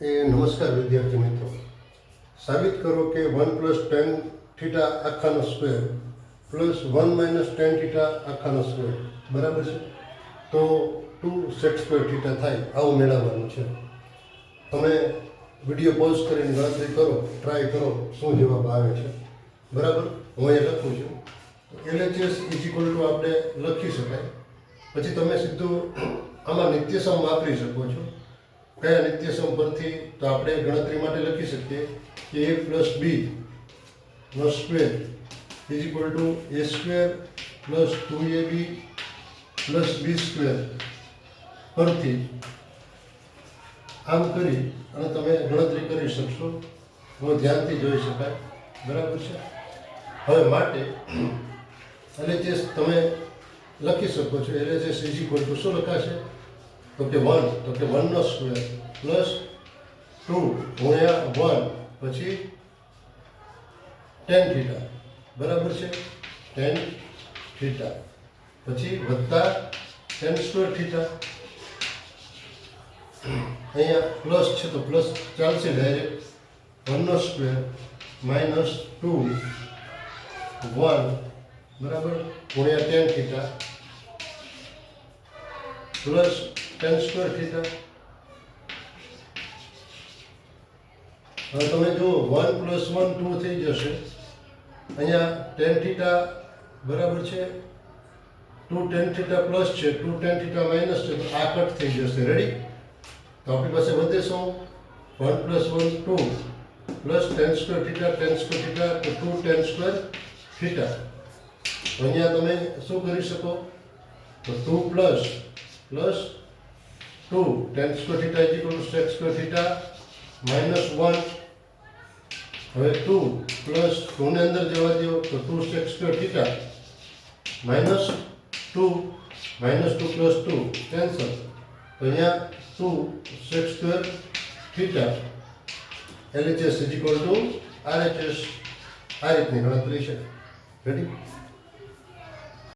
નમસ્કાર વિદ્યાર્થી મિત્રો. સાબિત કરો કે 1 + tan થીટા આખાનો સ્ક્વેર પ્લસ 1 - tan થીટા આખાનો સ્ક્વેર બરાબર છે તો 2 sec² થીટા થાય આવું મેળવવાનું છે. તમે વિડીયો પોઝ કરીને ગણતરી કરો, ટ્રાય કરો શું જવાબ આવે છે. બરાબર, હું અહીંયા લખું છું. LHS = આપણે લખી શકાય. પછી તમે સીધું આમાં નિત્યસમ વાપરી શકો છો. કયા નિત્યસમ પરથી? તો આપણે ગણતરી માટે લખી શકીએ કે a + b no square = a² + 2ab + b² પરથી આમ કરી અને તમે ગણતરી કરી શકશો. બહુ ધ્યાનથી જોઈ શકાય. બરાબર છે. હવે માટે LHS તમે લખી શકો છો. LHS = શું લખાશે? તો કે 1, તો કે 1 નો સ્ક્વેર પ્લસ 2 ગુણ્યા 1 પછી tan થીટા બરાબર છે. tan થીટા પછી વત્તા tan² થીટા. અહીંયા પ્લસ છે તો પ્લસ ચાલશે ડાયરેક્ટ. 1 નો સ્ક્વેર માઇનસ 2 1 બરાબર ગુણ્યા tan theta plus tan² theta. હવે તમે જુઓ 1 + 1 2 થઈ જશે. અહીંયા tan થીટા બરાબર છે, 2 tan થીટા પ્લસ છે, 2 tan થીટા માઇનસ છે, તો આ કટ થઈ જશે. રેડી? તો આપણી પાસે વધે શું? 1 + 1 2 plus tan² theta, tan² theta તો 2 tan² થીટા. અહીંયા તમે શું કરી શકો? તો 2 plus 2 tan² theta = sec² theta -1. હવે 2 પ્લસ 2 ને અંદર જવા દો તો 2 sec² થીટા -2 -2 + 2 કેન્સલ. તો અહીંયા 2 sec² થીટા. LHS = RHS. આ રીતની ગણતરી છે. રેડી?